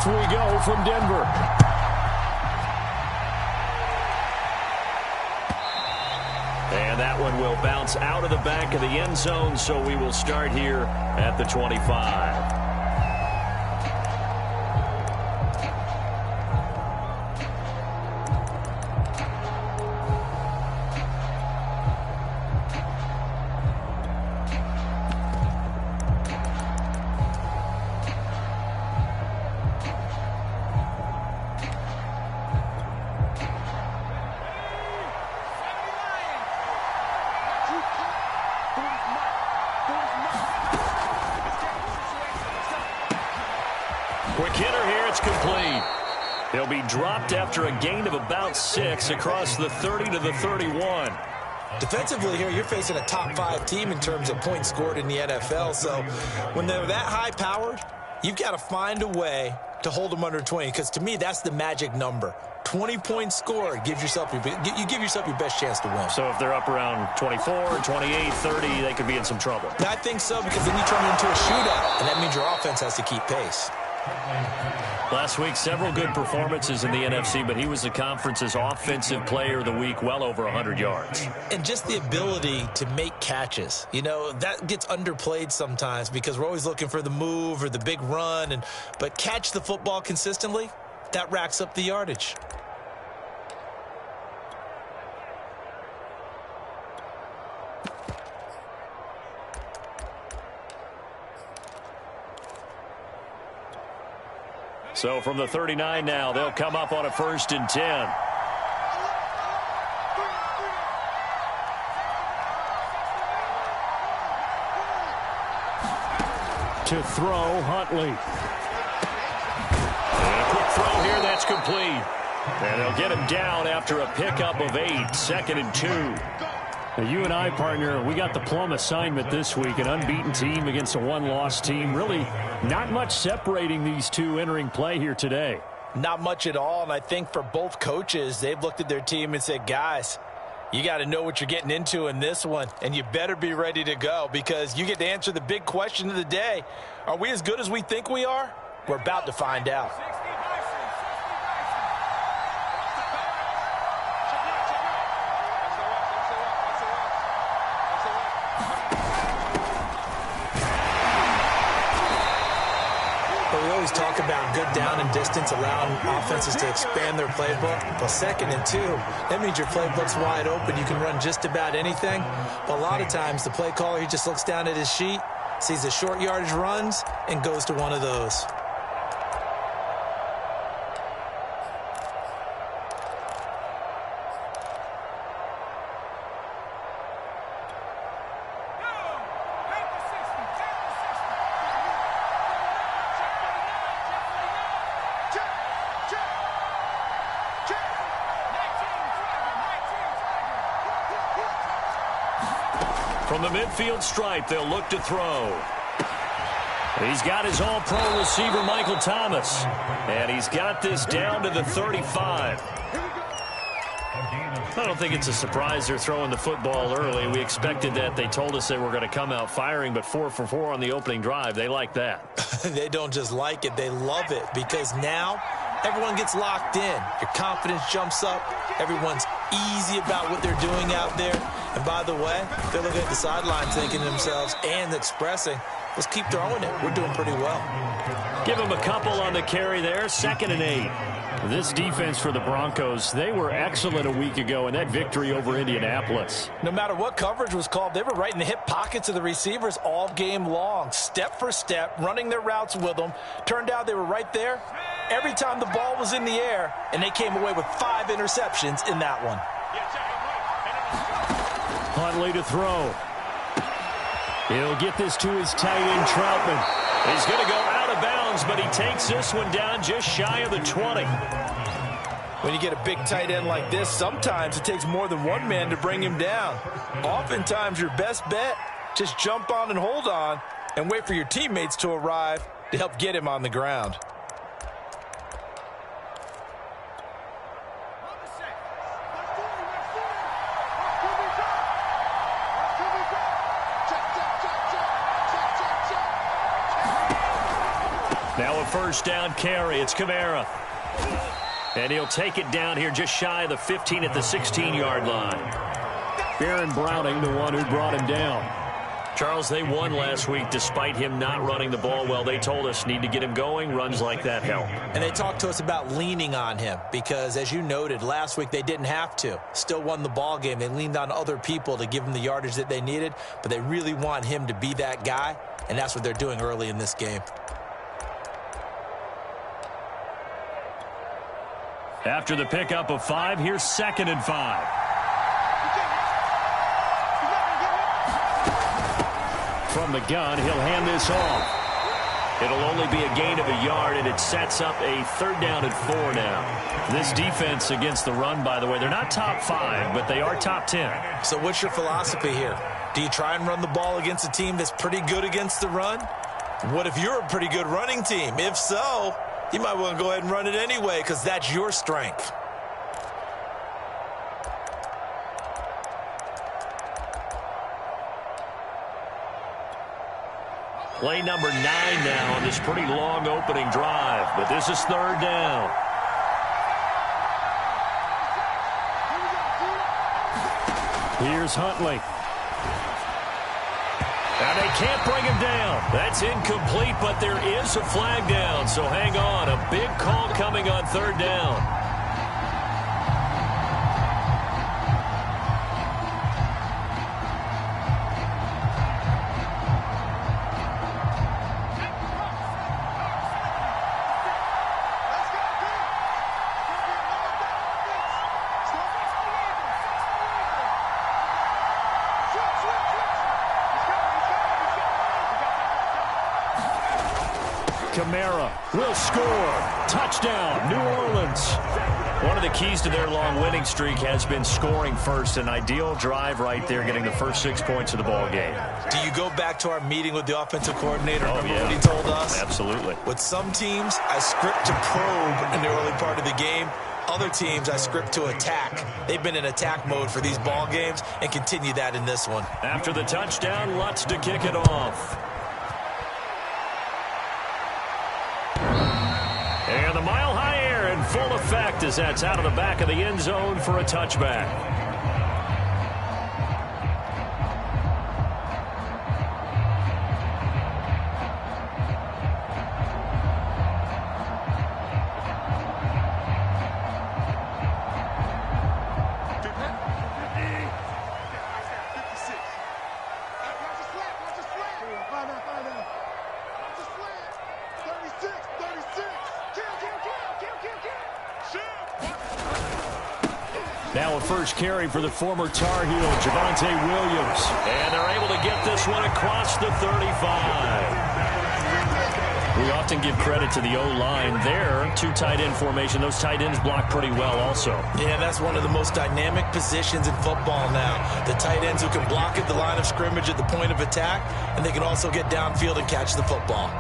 Off we go from Denver. And that one will bounce out of the back of the end zone, so we will start here at the 25. Quick hitter here, it's complete. He'll be dropped after a gain of about 6 across the 30 to the 31. Defensively here, you're facing a top 5 team in terms of points scored in the NFL. So when they're that high-powered, you've got to find a way to hold them under 20. Because to me, that's the magic number. 20 points scored, you give yourself your best chance to win. So if they're up around 24, 28, 30, they could be in some trouble. I think so, because then you turn it into a shootout, and that means your offense has to keep pace. Last week, several good performances in the NFC, but he was the conference's offensive player of the week, well over 100 yards. And just the ability to make catches. You know, that gets underplayed sometimes because we're always looking for the move or the big run. But catch the football consistently, that racks up the yardage. So from the 39 now, they'll come up on a 1st and 10. To throw, Huntley. And a quick throw here, that's complete. And they'll get him down after a pickup of 8, 2nd and 2. Now, you and I, partner, we got the plum assignment this week, an unbeaten team against a one-loss team. Really not much separating these two entering play here today. Not much at all, and I think for both coaches, they've looked at their team and said, guys, you got to know what you're getting into in this one, and you better be ready to go because you get to answer the big question of the day. Are we as good as we think we are? We're about to find out. Talk about good down and distance, allowing offenses to expand their playbook. Well, 2nd and 2, that means your playbook's wide open. You can run just about anything. But a lot of times, the play caller, he just looks down at his sheet, sees the short yardage runs, and goes to one of those. From the midfield stripe, they'll look to throw. He's got his all-pro receiver, Michael Thomas. And he's got this down to the 35. I don't think it's a surprise they're throwing the football early. We expected that. They told us they were going to come out firing, but 4 for 4 on the opening drive. They like that. They don't just like it. They love it because now everyone gets locked in. Your confidence jumps up. Everyone's easy about what they're doing out there. And by the way, they're looking at the sideline thinking to themselves and expressing, let's keep throwing it. We're doing pretty well. Give them a couple on the carry there. 2nd and 8. This defense for the Broncos, they were excellent a week ago in that victory over Indianapolis. No matter what coverage was called, they were right in the hip pockets of the receivers all game long, step for step, running their routes with them. Turned out they were right there every time the ball was in the air, and they came away with 5 interceptions in that one. Huntley to throw. He'll get this to his tight end, Troutman. He's going to go out of bounds, but he takes this one down just shy of the 20. When you get a big tight end like this, sometimes it takes more than one man to bring him down. Oftentimes, your best bet, just jump on and hold on and wait for your teammates to arrive to help get him on the ground. Now a first down carry. It's Kamara. And he'll take it down here just shy of the 15 at the 16-yard line. Aaron Browning, the one who brought him down. Charles, they won last week despite him not running the ball well. They told us need to get him going. Runs like that help. And they talked to us about leaning on him because, as you noted, last week they didn't have to. Still won the ball game. They leaned on other people to give them the yardage that they needed, but they really want him to be that guy, and that's what they're doing early in this game. After the pickup of 5, here's 2nd and 5. From the gun, he'll hand this off. It'll only be a gain of a yard, and it sets up a 3rd down and 4 now. This defense against the run, by the way, they're not top 5, but they are top 10. So what's your philosophy here? Do you try and run the ball against a team that's pretty good against the run? What if you're a pretty good running team? If so, you might want to go ahead and run it anyway because that's your strength. Play number 9 now on this pretty long opening drive, but this is 3rd down. Here's Huntley. Now they can't bring him down. That's incomplete, but there is a flag down, so hang on. A big call coming on 3rd down. Kamara will score. Touchdown, New Orleans. One of the keys to their long winning streak has been scoring first. An ideal drive right there, getting the first 6 points of the ball game. Do you go back to our meeting with the offensive coordinator? Oh, Remember yeah. what he told us? Absolutely. With some teams, I script to probe in the early part of the game. Other teams, I script to attack. They've been in attack mode for these ball games and continue that in this one. After the touchdown, Lutz to kick it off. And the mile-high air in full effect as that's out of the back of the end zone for a touchback. Now a first carry for the former Tar Heel, Javonte Williams. And they're able to get this one across the 35. We often give credit to the O-line there. 2 tight end formation. Those tight ends block pretty well also. Yeah, that's one of the most dynamic positions in football now. The tight ends who can block at the line of scrimmage at the point of attack, and they can also get downfield and catch the football.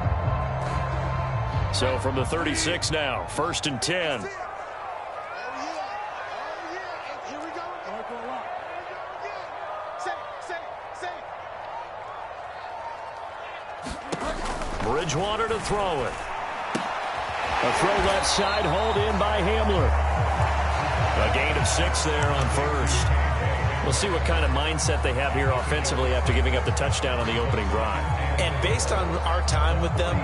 So from the 36 now, 1st and 10. Bridgewater to throw it. A throw left side, hauled in by Hamler. A gain of 6 there on 1st. We'll see what kind of mindset they have here offensively after giving up the touchdown on the opening drive. And based on our time with them,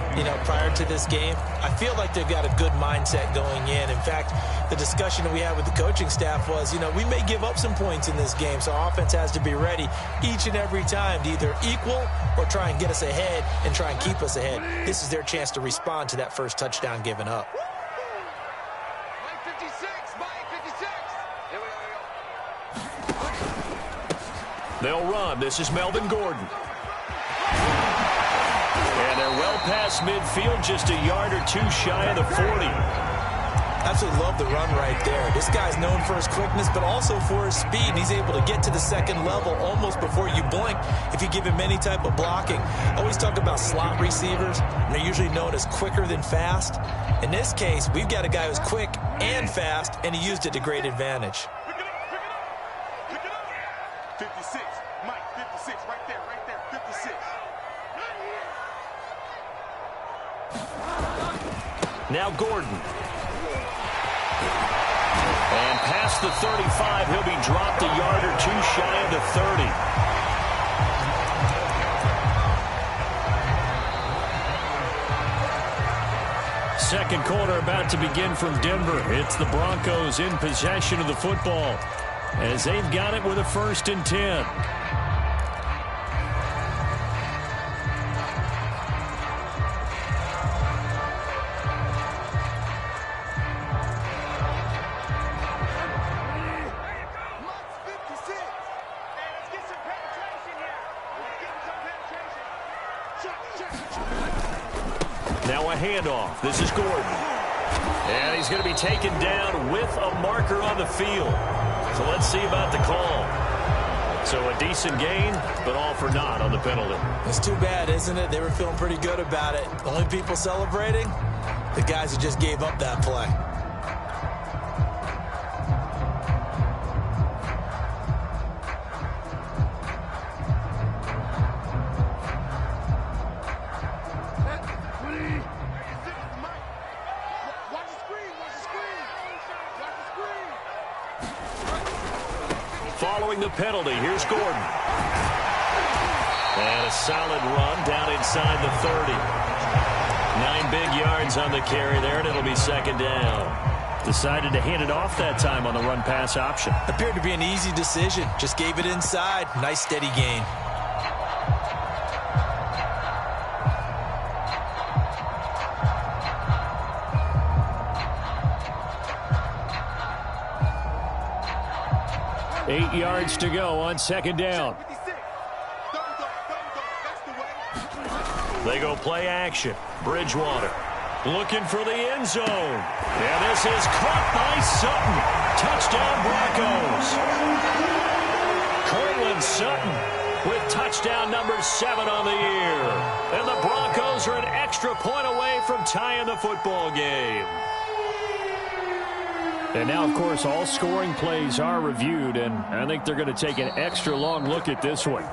prior to this game, I feel like they've got a good mindset going in. In fact, the discussion that we had with the coaching staff was, we may give up some points in this game, so our offense has to be ready each and every time to either equal or try and get us ahead and try and keep us ahead. This is their chance to respond to that first touchdown given up. They'll run. This is Melvin Gordon. And they're well past midfield, just a yard or 2 shy of the 40. Absolutely love the run right there. This guy's known for his quickness, but also for his speed. He's able to get to the second level almost before you blink if you give him any type of blocking. I always talk about slot receivers, and they're usually known as quicker than fast. In this case, we've got a guy who's quick and fast, and he used it to great advantage. 56, Mike, 56, right there, 56. Now Gordon. And past the 35, he'll be dropped a yard or two shy of the 30. Second quarter about to begin from Denver. It's the Broncos in possession of the football as they've got it with a 1st and 10. Now a handoff. This is Gordon. And he's going to be taken down with a marker on the field. So let's see about the call. So a decent gain, but all for naught on the penalty. It's too bad, isn't it? They were feeling pretty good about it. The only people celebrating, the guys who just gave up that play. Following the penalty, here's Gordon. And a solid run down inside the 30. 9 big yards on the carry there, and it'll be 2nd down. Decided to hand it off that time on the run-pass option. Appeared to be an easy decision. Just gave it inside. Nice steady gain. Eight yards to go on 2nd down. They go play action. Bridgewater looking for the end zone. And this is caught by Sutton. Touchdown Broncos. Cortland Sutton with touchdown number 7 on the year. And the Broncos are an extra point away from tying the football game. And now, of course, all scoring plays are reviewed, and I think they're going to take an extra long look at this one.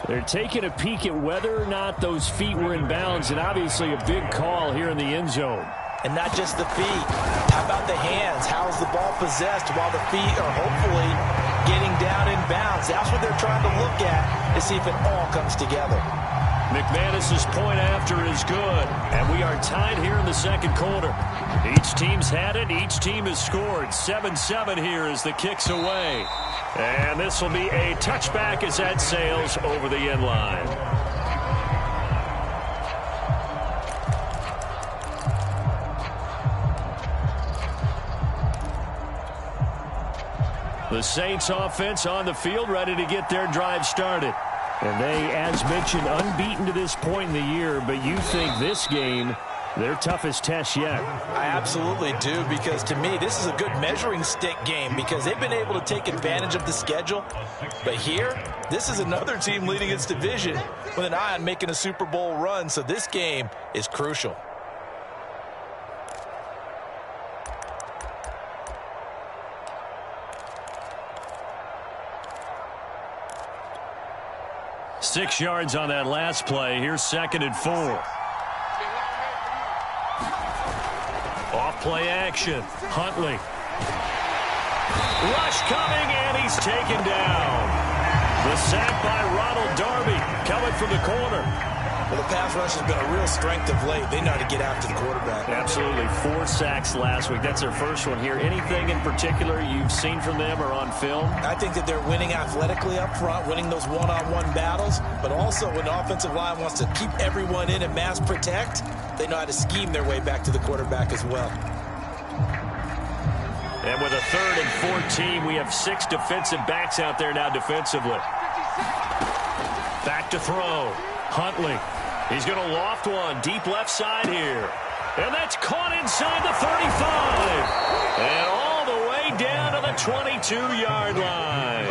They're taking a peek at whether or not those feet were in bounds, and obviously a big call here in the end zone. And not just the feet. How about the hands? How is the ball possessed while the feet are hopefully getting down in bounds? That's what they're trying to look at to see if it all comes together. McManus's point after is good, and we are tied here in the 2nd quarter. Each team's had it. Each team has scored. 7-7 here as the kick's away. And this will be a touchback as that sails over the end line. The Saints offense on the field, ready to get their drive started. And they, as mentioned, unbeaten to this point in the year, but you think this game, their toughest test yet. I absolutely do, because to me, this is a good measuring stick game because they've been able to take advantage of the schedule. But here, this is another team leading its division with an eye on making a Super Bowl run, so this game is crucial. Six yards on that last play. Here's 2nd and 4. Off play action. Huntley. Rush coming, and he's taken down. The sack by Ronald Darby coming from the corner. Well, the pass rush has been a real strength of late. They know how to get after the quarterback. Absolutely. 4 sacks last week. That's their first one here. Anything in particular you've seen from them or on film? I think that they're winning athletically up front, winning those one-on-one battles, but also when the offensive line wants to keep everyone in and mass protect, they know how to scheme their way back to the quarterback as well. And with a 3rd and 14, we have 6 defensive backs out there now defensively. Back to throw. Huntley. He's going to loft one deep left side here. And that's caught inside the 35. And all the way down to the 22-yard line.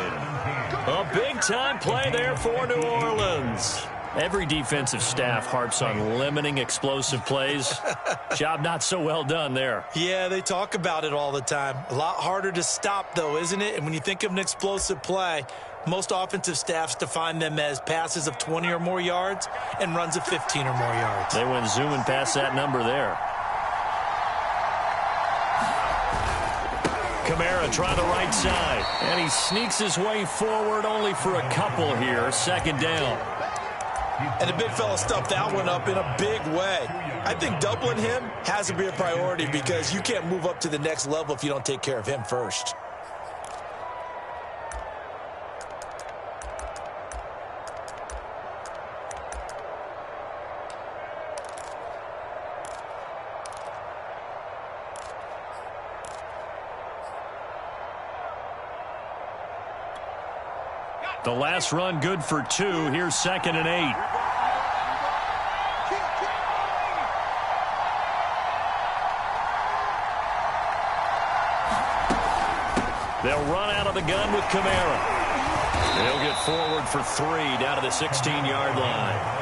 A big-time play there for New Orleans. Every defensive staff harps on limiting explosive plays. Job not so well done there. Yeah, they talk about it all the time. A lot harder to stop, though, isn't it? And when you think of an explosive play, Most offensive staffs define them as passes of 20 or more yards and runs of 15 or more yards. They went zooming past that number there. Kamara trying the right side. And he sneaks his way forward only for a couple here. Second down. And the big fella stuffed that one up in a big way. I think doubling him has to be a priority because you can't move up to the next level if you don't take care of him first. The last run good for 2. Here's 2nd and 8. They'll run out of the gun with Kamara. They'll get forward for 3 down to the 16-yard line.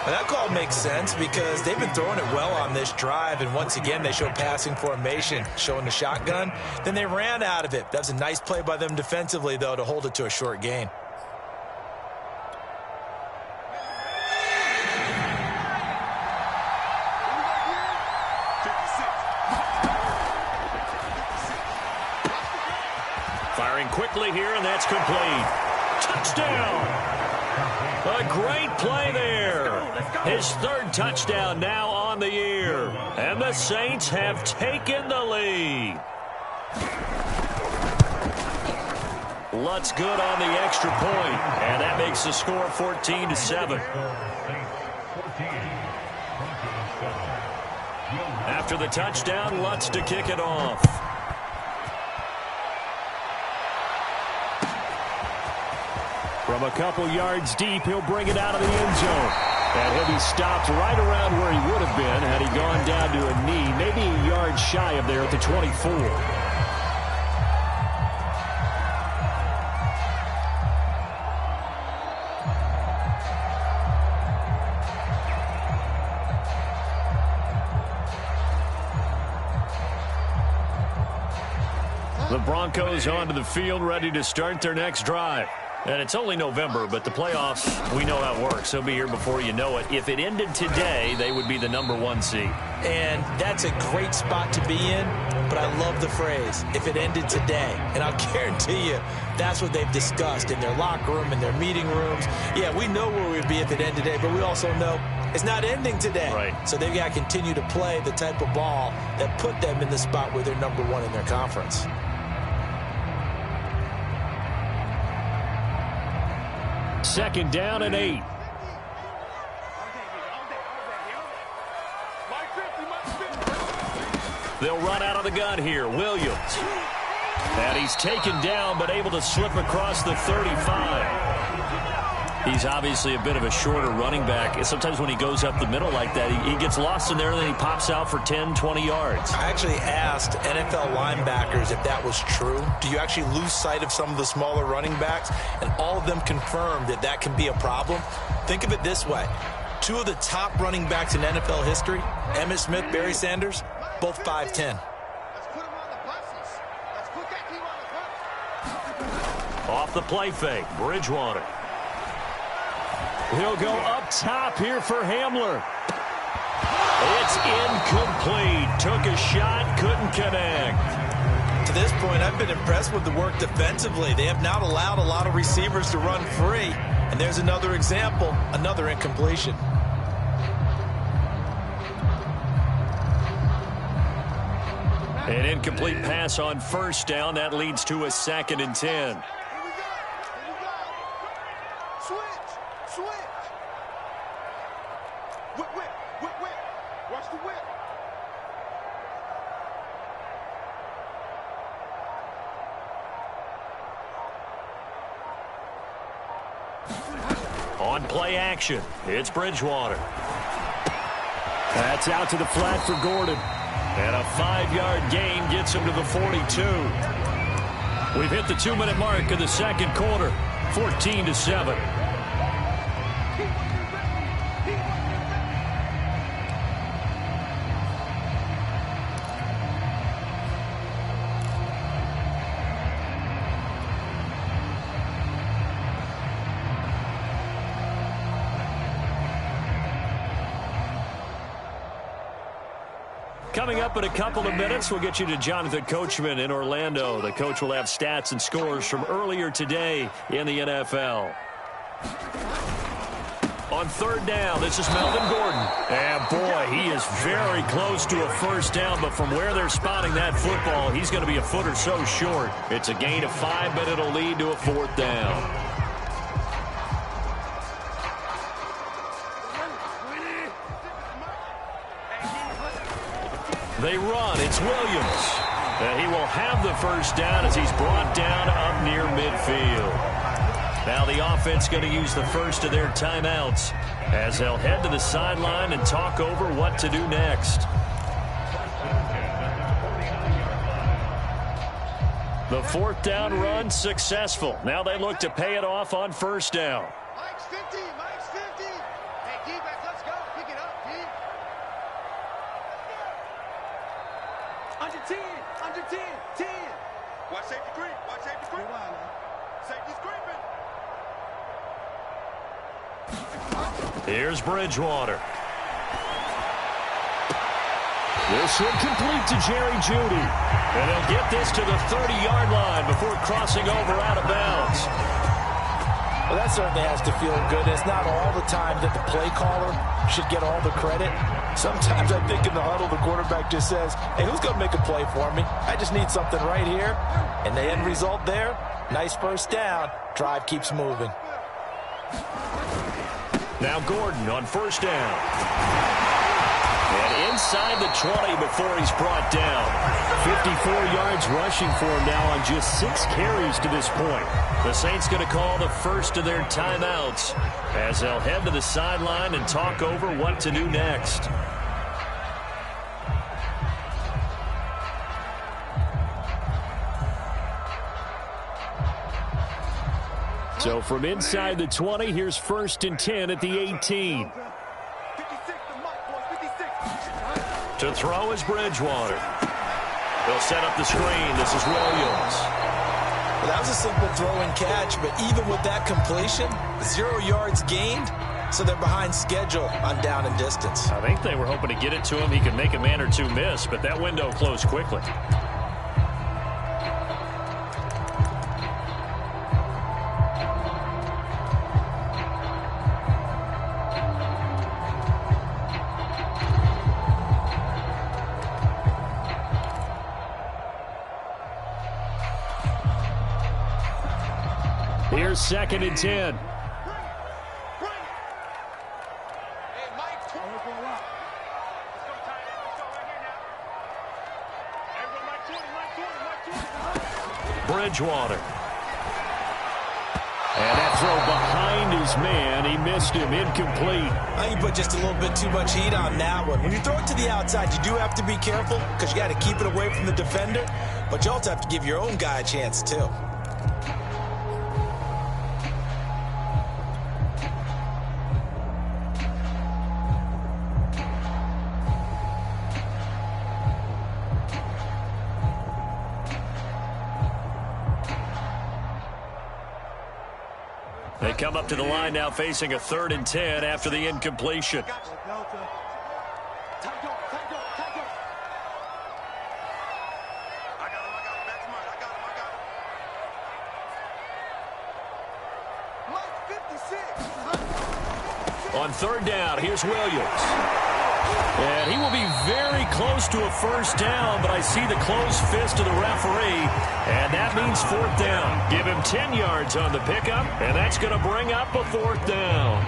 Well, that call makes sense because they've been throwing it well on this drive, and once again they show passing formation, showing the shotgun. Then they ran out of it. That was a nice play by them defensively, though, to hold it to a short gain. Firing quickly here, and that's complete. Touchdown! A great play there. His 3rd touchdown now on the year. And the Saints have taken the lead. Lutz good on the extra point, and that makes the score 14-7. After the touchdown, Lutz to kick it off. From a couple yards deep, he'll bring it out of the end zone. And he'll be stopped right around where he would have been had he gone down to a knee, maybe a yard shy of there at the 24. The Broncos onto the field, ready to start their next drive. And it's only November, but the playoffs, we know how it works. They'll be here before you know it. If it ended today, they would be the #1 seed. And that's a great spot to be in, but I love the phrase, if it ended today. And I'll guarantee you, that's what they've discussed in their locker room, in their meeting rooms. Yeah, we know where we'd be if it ended today, but we also know it's not ending today. Right. So they've got to continue to play the type of ball that put them in the spot where they're #1 in their conference. Second down and 8. They'll run out of the gun here. Williams. And he's taken down, but able to slip across the 35. He's obviously a bit of a shorter running back. Sometimes when he goes up the middle like that, he gets lost in there, and then he pops out for 10, 20 yards. I actually asked NFL linebackers if that was true. Do you actually lose sight of some of the smaller running backs? And all of them confirmed that that can be a problem. Think of it this way. 2 of the top running backs in NFL history, Emmitt Smith, Barry Sanders, both 5'10". Off the play fake, Bridgewater. He'll go up top here for Hamler. It's incomplete. Took a shot, couldn't connect. To this point, I've been impressed with the work defensively. They have not allowed a lot of receivers to run free. And there's another example, another incompletion. An incomplete pass on first down. That leads to a 2nd and 10. Watch the whip. On play action, it's Bridgewater. That's out to the flat for Gordon. And a 5-yard gain gets him to the 42. We've hit the 2-minute mark of the second quarter, 14-7. Coming up in a couple of minutes, we'll get you to Jonathan Coachman in Orlando. The coach will have stats and scores from earlier today in the NFL. On third down, this is Melvin Gordon. And, boy, he is very close to a first down, but from where they're spotting that football, he's going to be a foot or so short. It's a gain of 5, but it'll lead to a fourth down. They run. It's Williams. And he will have the first down as he's brought down up near midfield. Now the offense going to use the first of their timeouts as they'll head to the sideline and talk over what to do next. The fourth down run successful. Now they look to pay it off on first down. Mike's 50. Mike's 50. Hey, D-back, let's go. Pick it up, D. Under 10. Under 10. 10. Watch safety creep. Watch safety creep. Safety's creeping. Here's Bridgewater. This one complete to Jerry Jeudy. And they'll get this to the 30-yard line before crossing over out of bounds. Well, that certainly has to feel good. It's not all the time that the play caller should get all the credit. Sometimes I think in the huddle, the quarterback just says, hey, who's going to make a play for me? I just need something right here. And the end result there, nice first down. Drive keeps moving. Now Gordon on first down. And inside the 20 before he's brought down. 54 yards rushing for him now on just 6 carries to this point. The Saints going to call the first of their timeouts as they'll head to the sideline and talk over what to do next. So from inside the 20, here's 1st and 10 at the 18. To throw is Bridgewater. They'll set up the screen. This is Williams. Well, that was a simple throw and catch, but even with that completion, 0 yards gained, so they're behind schedule on down and distance. I think they were hoping to get it to him. He could make a man or two miss, but that window closed quickly. Here's 2nd and 10. Bridgewater. And that throw behind his man. He missed him. Incomplete. I think you put just a little bit too much heat on that one. When you throw it to the outside, you do have to be careful because you got to keep it away from the defender, but you also have to give your own guy a chance too. They come up to the line now facing a 3rd and 10 after the incompletion. On 3rd down, here's Williams. And he will be very close to a first down, but I see the closed fist of the referee, and that means 4th down. Give him 10 yards on the pickup, and that's going to bring up a 4th down.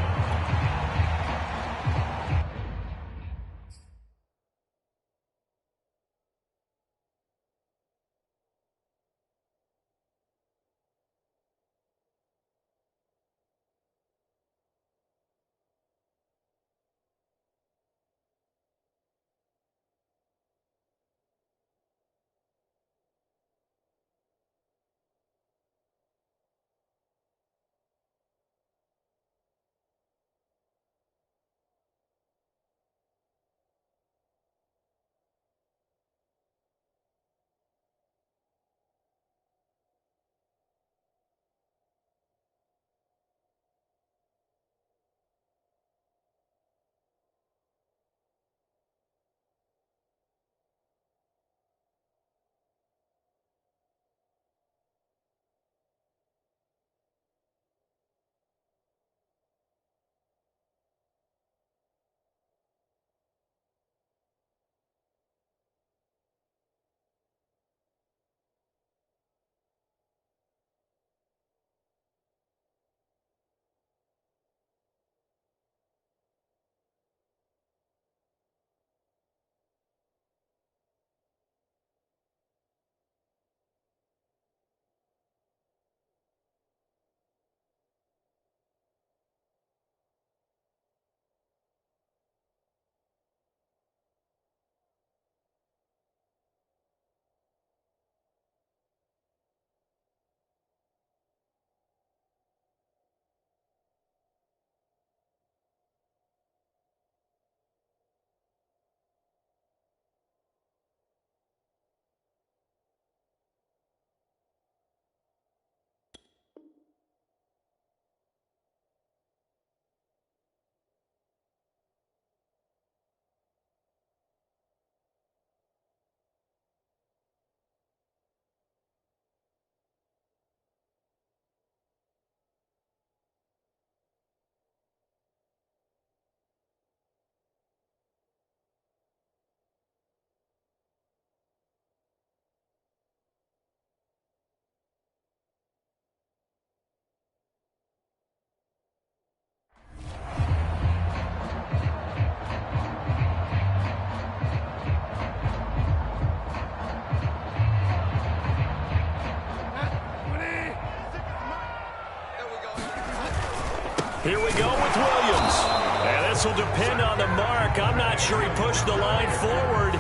Here we go with Williams. And this will depend on the mark. I'm not sure he pushed the line forward.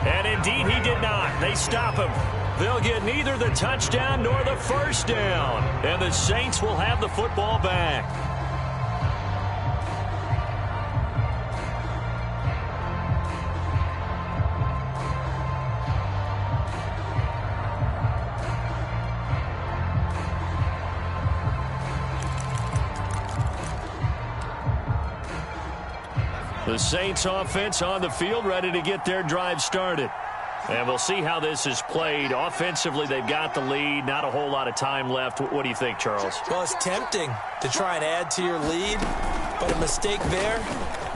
And indeed, he did not. They stop him. They'll get neither the touchdown nor the first down. And the Saints will have the football back. The Saints offense on the field, ready to get their drive started. And we'll see how this is played. Offensively, they've got the lead. Not a whole lot of time left. What do you think, Charles? Well, it's tempting to try and add to your lead, but a mistake there,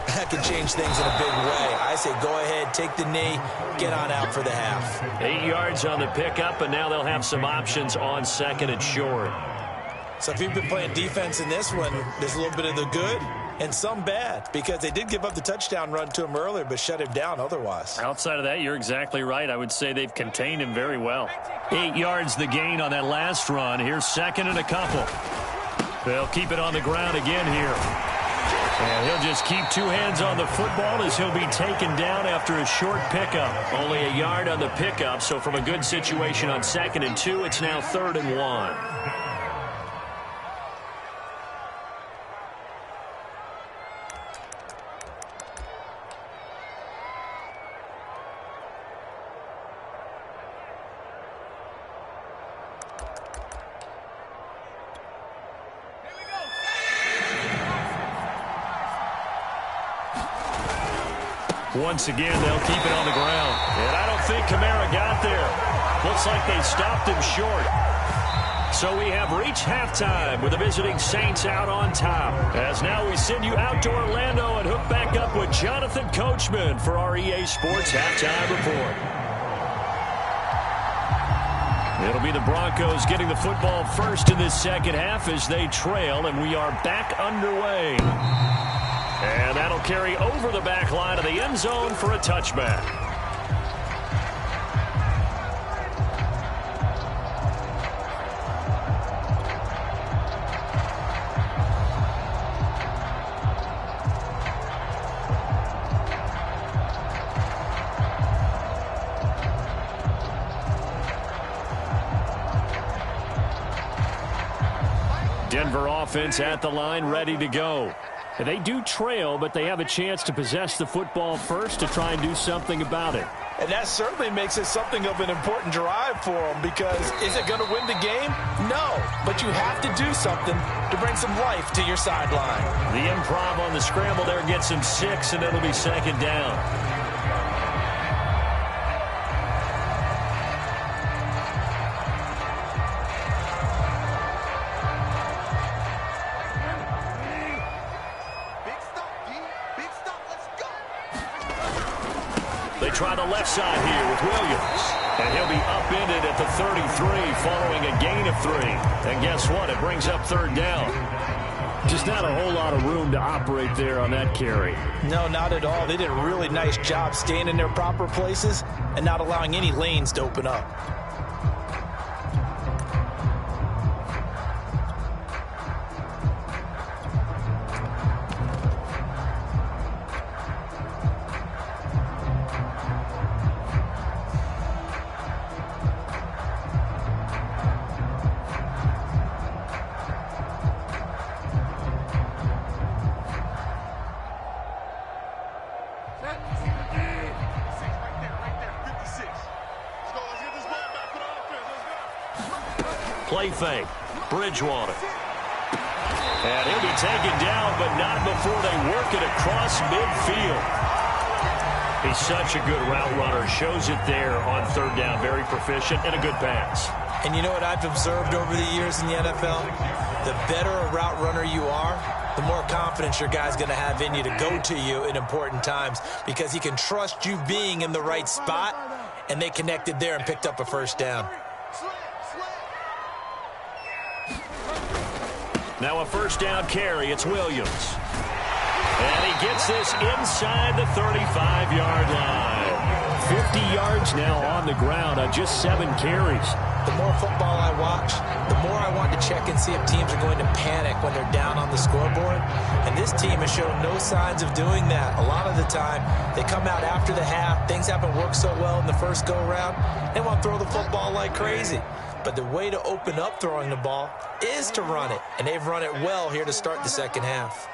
that can change things in a big way. I say go ahead, take the knee, get on out for the half. 8 yards on the pickup, and now they'll have some options on second and short. So if you've been playing defense in this one, there's a little bit of the good and some bad, because they did give up the touchdown run to him earlier, but shut him down otherwise. Outside of that, you're exactly right. I would say they've contained him very well. 8 yards the gain on that last run. Here's second and a couple. They'll keep it on the ground again here. And he'll just keep two hands on the football as he'll be taken down after a short pickup. Only a yard on the pickup, so from a good situation on second and 2, it's now 3rd and 1. Once again, they'll keep it on the ground. And I don't think Kamara got there. Looks like they stopped him short. So we have reached halftime with the visiting Saints out on top. As now we send you out to Orlando and hook back up with Jonathan Coachman for our EA Sports Halftime Report. It'll be the Broncos getting the football first in this second half as they trail, and we are back underway. And that'll carry over the back line of the end zone for a touchback. Denver offense at the line, ready to go. They do trail, but they have a chance to possess the football first to try and do something about it. And that certainly makes it something of an important drive for them, because is it going to win the game? No, but you have to do something to bring some life to your sideline. The improv on the scramble there gets him 6, and it'll be second down. Try the left side here with Williams. And he'll be upended at the 33 following a gain of 3. And guess what? It brings up 3rd down. Just not a whole lot of room to operate there on that carry. No, not at all. They did a really nice job staying in their proper places and not allowing any lanes to open up. Play fake. Bridgewater. And he'll be taken down, but not before they work it across midfield. He's such a good route runner. Shows it there on 3rd down. Very proficient and a good pass. And you know what I've observed over the years in the NFL? The better a route runner you are, the more confidence your guy's going to have in you to go to you in important times, because he can trust you being in the right spot, and they connected there and picked up a 1st down. Now a 1st down carry. It's Williams. And he gets this inside the 35-yard line. 50 yards now on the ground on just 7 carries. The more football I watch, the more I want to check and see if teams are going to panic when they're down on the scoreboard. And this team has shown no signs of doing that. A lot of the time, they come out after the half. Things haven't worked so well in the first go-around. They want to throw the football like crazy. But the way to open up throwing the ball is to run it. And they've run it well here to start the second half.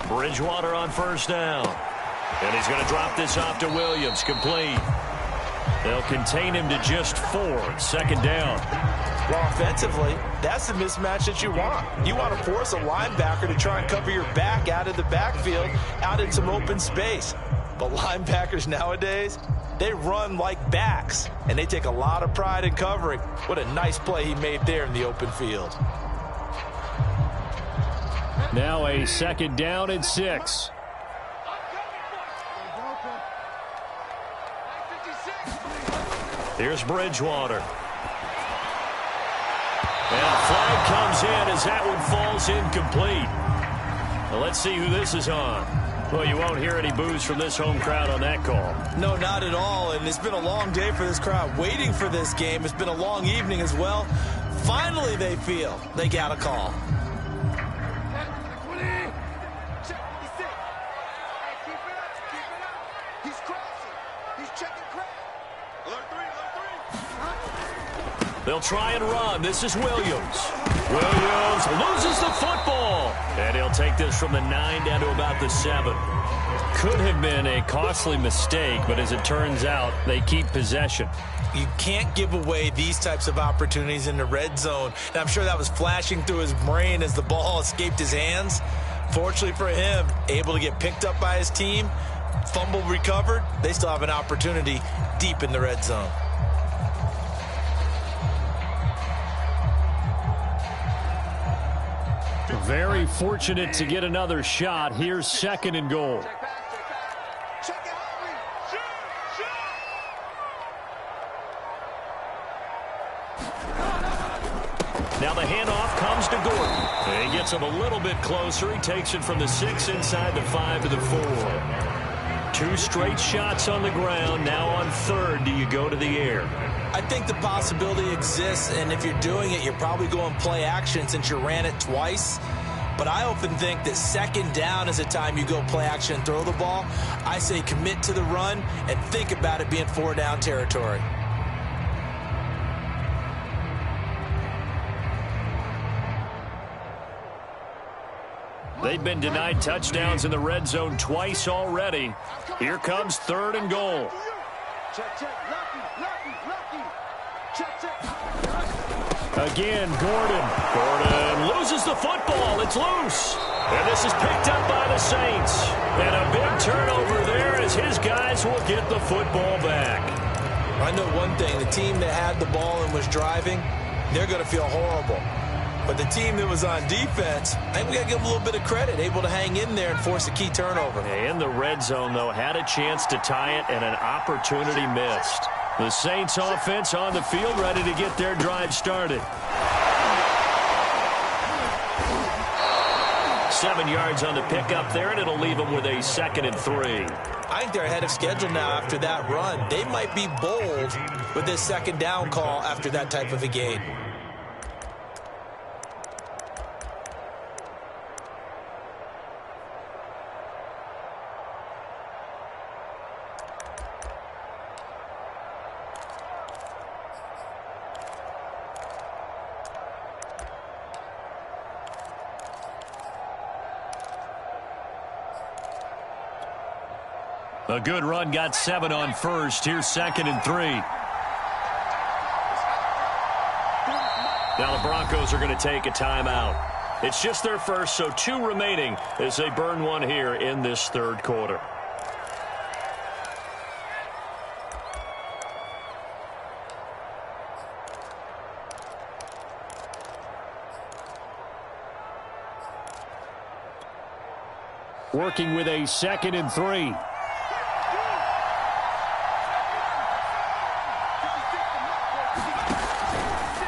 Bridgewater on first down. And he's going to drop this off to Williams. Complete. They'll contain him to just 4. Second down. Well, offensively, that's the mismatch that you want. You want to force a linebacker to try and cover your back out of the backfield, out in some open space. But linebackers nowadays, they run like backs, and they take a lot of pride in covering. What a nice play he made there in the open field. Now a second down and 6. Here's Bridgewater. And a flag comes in as that one falls incomplete. Well, let's see who this is on. Well, you won't hear any boos from this home crowd on that call. No, not at all. And it's been a long day for this crowd waiting for this game. It's been a long evening as well. Finally, they feel they got a call. They'll try and run. This is Williams. Williams loses the football. And he'll take this from the 9 down to about the 7. Could have been a costly mistake, but as it turns out, they keep possession. You can't give away these types of opportunities in the red zone. And I'm sure that was flashing through his brain as the ball escaped his hands. Fortunately for him, able to get picked up by his team, fumble recovered. They still have an opportunity deep in the red zone. Very fortunate to get another shot. Here's 2nd and goal. Now the handoff comes to Gordon. And he gets him a little bit closer. He takes it from the 6 inside the 5 to the 4. 2 straight shots on the ground. Now on 3rd, do you go to the air? I think the possibility exists, and if you're doing it, you're probably going play action since you ran it twice. But I often think that 2nd down is the time you go play action and throw the ball. I say commit to the run and think about it being 4 down territory. They've been denied touchdowns in the red zone twice already. Here comes 3rd and goal. Again, Gordon loses the football. It's loose. And this is picked up by the Saints. And a big turnover there as his guys will get the football back. I know one thing. The team that had the ball and was driving, they're going to feel horrible. But the team that was on defense, I think we got to give them a little bit of credit, able to hang in there and force a key turnover. In the red zone, though, had a chance to tie it and an opportunity missed. The Saints offense on the field, ready to get their drive started. 7 yards on the pickup there, and it'll leave them with a 2nd and 3. I think they're ahead of schedule now after that run. They might be bold with this 2nd down call after that type of a gain. A good run, got 7 on first. Here's 2nd and 3. Now the Broncos are going to take a timeout. It's just their first, so 2 remaining as they burn one here in this 3rd quarter. Working with a 2nd and 3.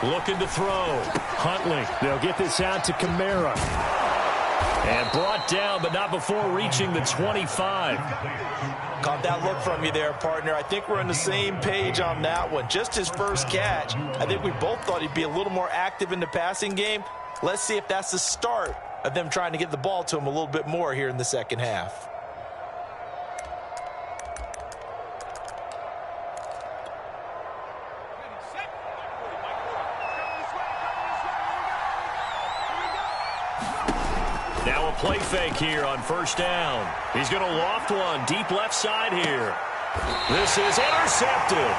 Looking to throw. Huntley. They'll get this out to Kamara. And brought down, but not before reaching the 25. Caught that look from you there, partner. I think we're on the same page on that one. Just his first catch. I think we both thought he'd be a little more active in the passing game. Let's see if that's the start of them trying to get the ball to him a little bit more here in the second half. Now a play fake here on first down. He's going to loft one deep left side here. This is intercepted.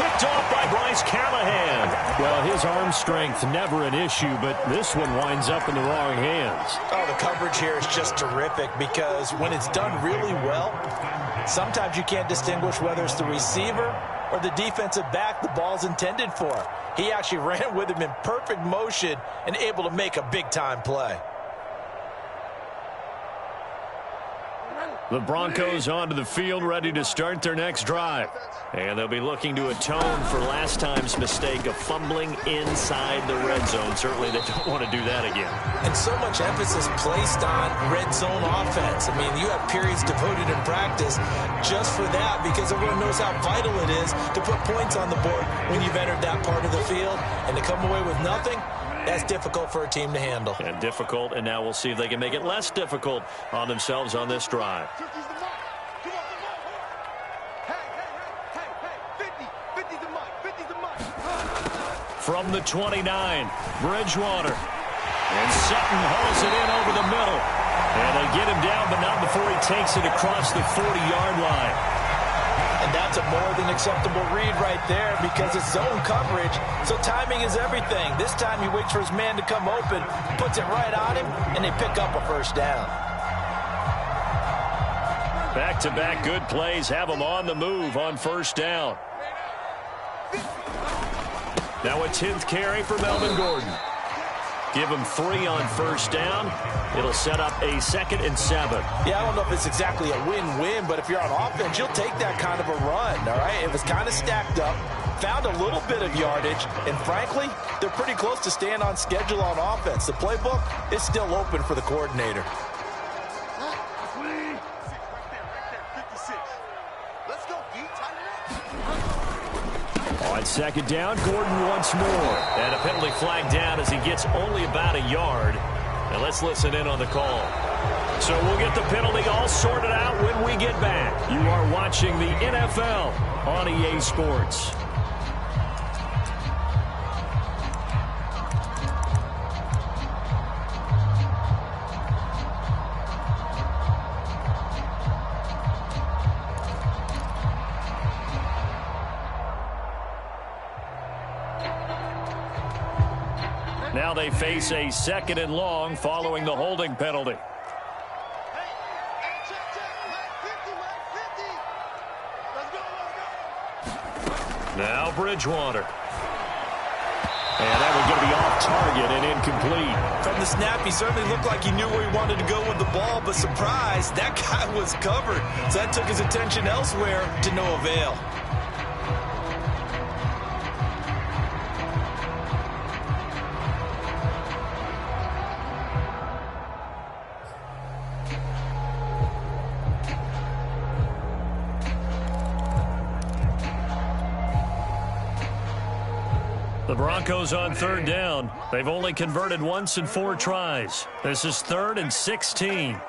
Picked off by Bryce Callahan. Well, his arm strength never an issue, but this one winds up in the wrong hands. Oh, the coverage here is just terrific because when it's done really well, sometimes you can't distinguish whether it's the receiver or the defensive back the ball's intended for. He actually ran with him in perfect motion and able to make a big-time play. The Broncos onto the field, ready to start their next drive. And they'll be looking to atone for last time's mistake of fumbling inside the red zone. Certainly they don't want to do that again. And so much emphasis placed on red zone offense. I mean, you have periods devoted in practice just for that because everyone knows how vital it is to put points on the board when you've entered that part of the field. And to come away with nothing, that's difficult for a team to handle. And difficult, and now we'll see if they can make it less difficult on themselves on this drive. From the 29, Bridgewater. And Sutton hauls it in over the middle. And they get him down, but not before he takes it across the 40-yard line. And that's a more than acceptable read right there because it's zone coverage, so timing is everything. This time he waits for his man to come open, puts it right on him, and they pick up a first down. Back-to-back good plays have them on the move on first down. Now a 10th carry for Melvin Gordon. Give him 3 on first down. It'll set up a 2nd and 7. Yeah, I don't know if it's exactly a win-win, but if you're on offense, you'll take that kind of a run, all right? It was kind of stacked up, found a little bit of yardage, and frankly, they're pretty close to staying on schedule on offense. The playbook is still open for the coordinator. On second down, Gordon once more. And a penalty flag down as he gets only about a yard. Now let's listen in on the call. So we'll get the penalty all sorted out when we get back. You are watching the NFL on EA Sports. Now they face a 2nd and long following the holding penalty. Now Bridgewater. And that was going to be off target and incomplete. From the snap, he certainly looked like he knew where he wanted to go with the ball, but surprise, that guy was covered. So that took his attention elsewhere to no avail. The Broncos on third down. They've only converted once in 4 tries. This is 3rd and 16.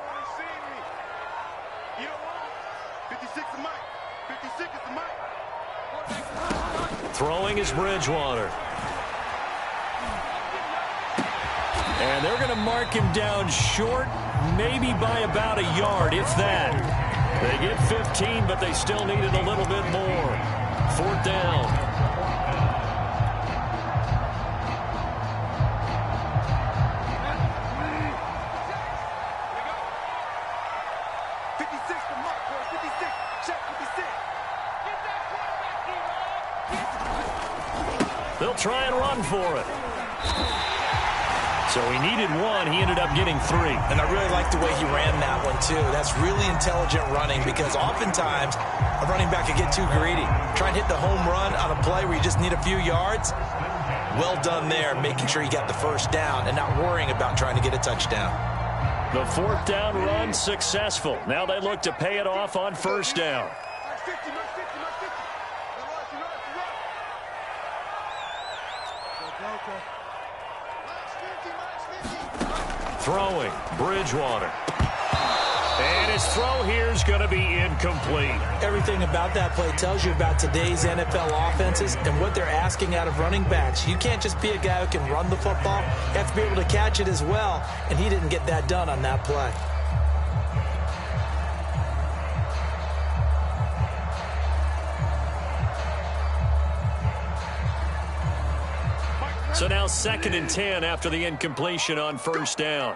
Throwing is Bridgewater. And they're going to mark him down short, maybe by about a yard, if that. They get 15, but they still needed a little bit more. 4th down. They'll try and run for it. So he needed 1. He ended up getting 3. And I really like the way he ran that one, too. That's really intelligent running because oftentimes a running back could get too greedy. Try and hit the home run on a play where you just need a few yards. Well done there, making sure he got the first down and not worrying about trying to get a touchdown. The fourth down run successful. Now they look to pay it off on first down. Throwing, Bridgewater. And his throw here is going to be incomplete. Everything about that play tells you about today's NFL offenses and what they're asking out of running backs. You can't just be a guy who can run the football. You have to be able to catch it as well, and he didn't get that done on that play. So now 2nd and 10 after the incompletion on first down.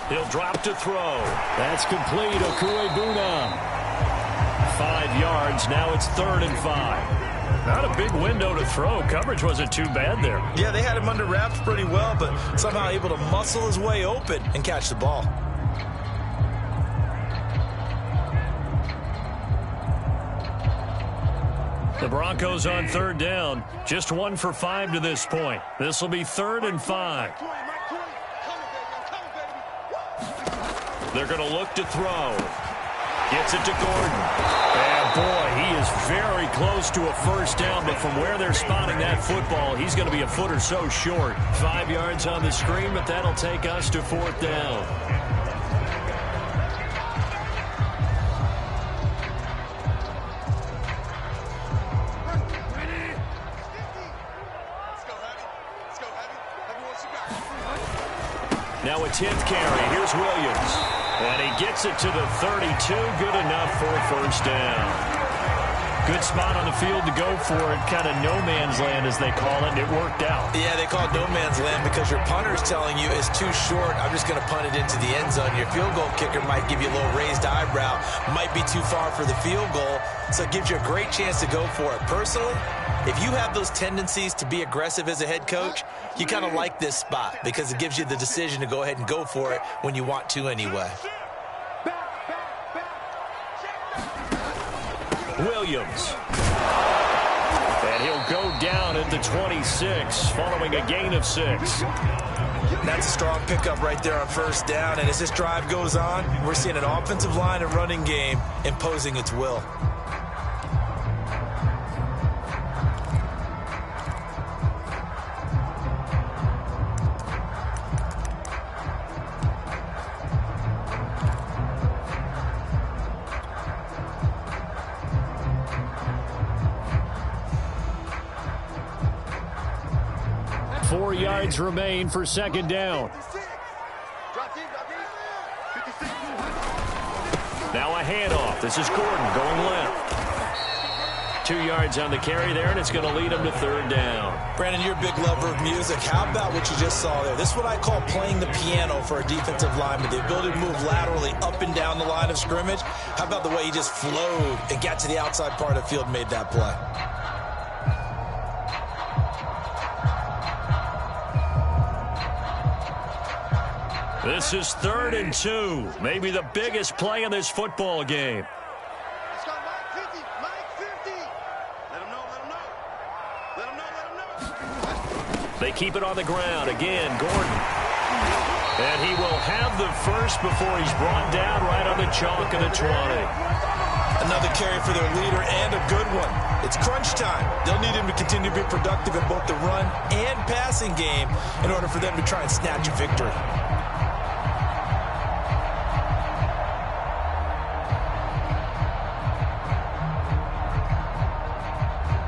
He'll drop to throw. That's complete. Okuebuna. 5 yards. Now it's 3rd and 5. Not a big window to throw. Coverage wasn't too bad there. Yeah, they had him under wraps pretty well, but somehow able to muscle his way open and catch the ball. The Broncos on 3rd down. Just 1 for 5 to this point. This will be 3rd and 5. They're going to look to throw. Gets it to Gordon. And boy, he is very close to a first down, but from where they're spotting that football, he's going to be a foot or so short. 5 yards on the screen, but that'll take us to 4th down. Now a 10th carry. Here's Williams. And he gets it to the 32. Good enough for a first down. Good spot on the field to go for it. Kind of no man's land, as they call it. And it worked out. Yeah, they call it no man's land because your punter is telling you it's too short. I'm just going to punt it into the end zone. Your field goal kicker might give you a little raised eyebrow. Might be too far for the field goal. So it gives you a great chance to go for it. Personally, if you have those tendencies to be aggressive as a head coach, you kind of like this spot because it gives you the decision to go ahead and go for it when you want to anyway. Williams. And he'll go down at the 26 following a gain of 6. That's a strong pickup right there on first down. And as this drive goes on, we're seeing an offensive line and running game imposing its will. Remain for second down. Now a handoff. This is Gordon going left. 2 yards on the carry there, and it's going to lead him to 3rd down. Brandon, you're a big lover of music. How about what you just saw there? This is what I call playing the piano for a defensive lineman. The ability to move laterally up and down the line of scrimmage. How about the way he just flowed and got to the outside part of the field and made that play? This is 3rd and 2. Maybe the biggest play in this football game. Let's go, Mike 50. Mike 50. Let him know, let him know. Let him know, let him know. They keep it on the ground. Again, Gordon. And he will have the first before he's brought down right on the chalk of the 20. Another carry for their leader and a good one. It's crunch time. They'll need him to continue to be productive in both the run and passing game in order for them to try and snatch a victory.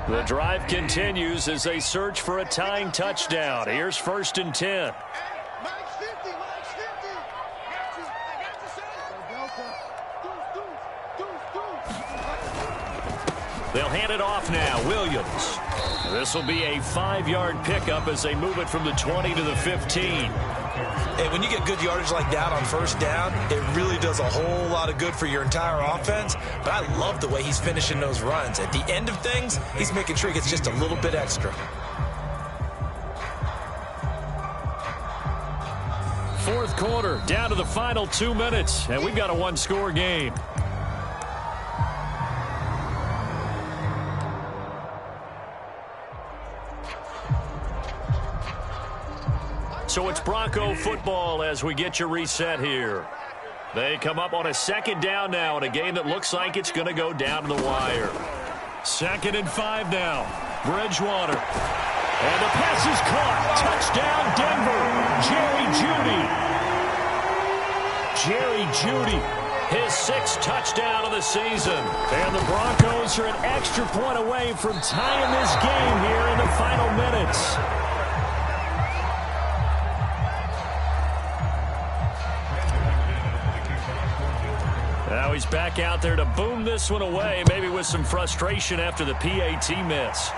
The drive continues as they search for a tying touchdown. Here's 1st and 10. Mike's 50. Mike's 50. They'll hand it off now. Williams. This will be a 5-yard pickup as they move it from the 20 to the 15. Hey, when you get good yardage like that on first down, it really does a whole lot of good for your entire offense. But I love the way he's finishing those runs. At the end of things, he's making sure he gets just a little bit extra. 4th quarter, down to the final 2 minutes, and we've got a 1-score game. So it's Bronco football as we get you reset here. They come up on a second down now in a game that looks like it's going to go down to the wire. 2nd and 5 now. Bridgewater. And the pass is caught. Touchdown, Denver. Jerry Jeudy. His 6th touchdown of the season. And the Broncos are an extra point away from tying this game here in the final minutes. Now he's back out there to boom this one away, maybe with some frustration after the PAT miss.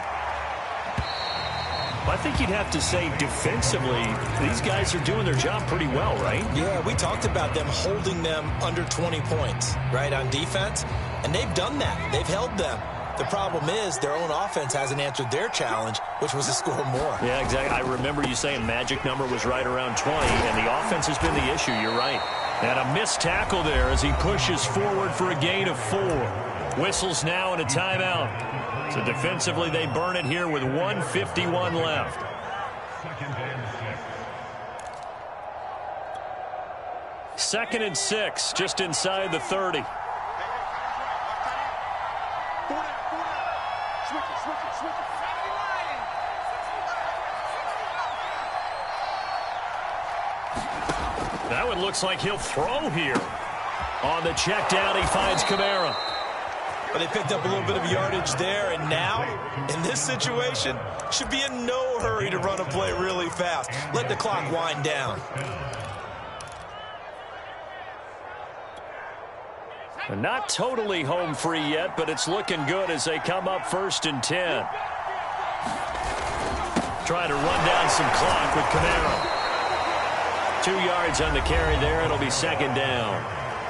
I think you'd have to say defensively, these guys are doing their job pretty well, right? Yeah, we talked about them holding them under 20 points, right, on defense. And they've done that. They've held them. The problem is their own offense hasn't answered their challenge, which was to score more. Yeah, exactly. I remember you saying magic number was right around 20, and the offense has been the issue. You're right. And a missed tackle there as he pushes forward for a gain of 4. Whistles now and a timeout. So defensively, they burn it here with 1:51 left. Second and 6, just inside the 30. That one looks like he'll throw here. On the check down, he finds Kamara. But they picked up a little bit of yardage there, and now, in this situation, should be in no hurry to run a play really fast. Let the clock wind down. Not totally home free yet, but it's looking good as they come up 1st and 10. Trying to run down some clock with Kamara. 2 yards on the carry there. It'll be 2nd down.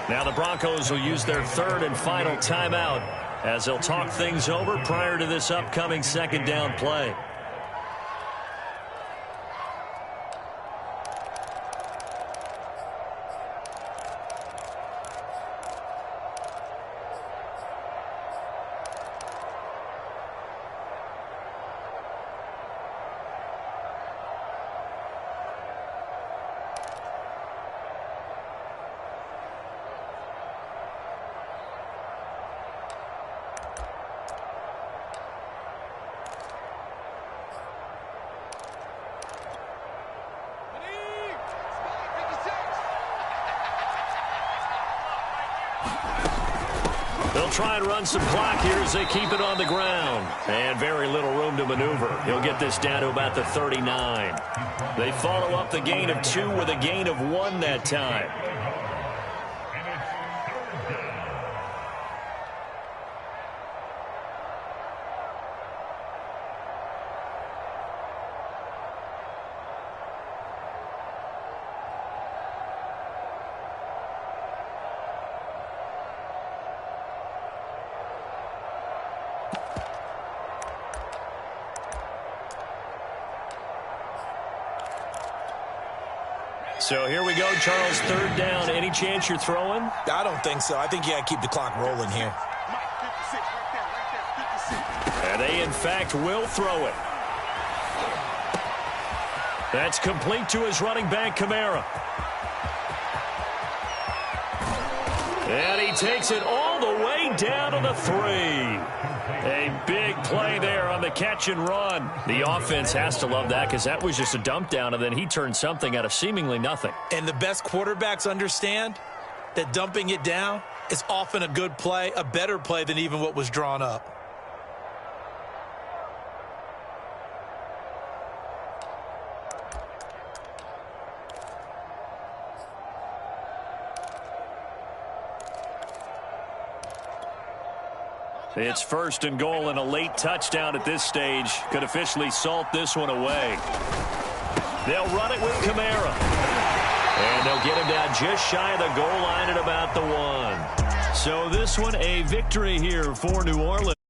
Now the Broncos will use their 3rd and final timeout as they'll talk things over prior to this upcoming 2nd down play. They'll try and run some clock here as they keep it on the ground. And very little room to maneuver. He'll get this down to about the 39. They follow up the gain of 2 with a gain of 1 that time. So here we go, Charles, 3rd down. Any chance you're throwing? I don't think so. I think you got to keep the clock rolling here. And they, in fact, will throw it. That's complete to his running back, Kamara. And he takes it all the way down to the 3. A big play there on the catch and run. The offense has to love that because that was just a dump down, and then he turned something out of seemingly nothing. And the best quarterbacks understand that dumping it down is often a good play, a better play than even what was drawn up. It's 1st and goal, and a late touchdown at this stage could officially salt this one away. They'll run it with Kamara. And they'll get him down just shy of the goal line at about the 1. So this one a victory here for New Orleans.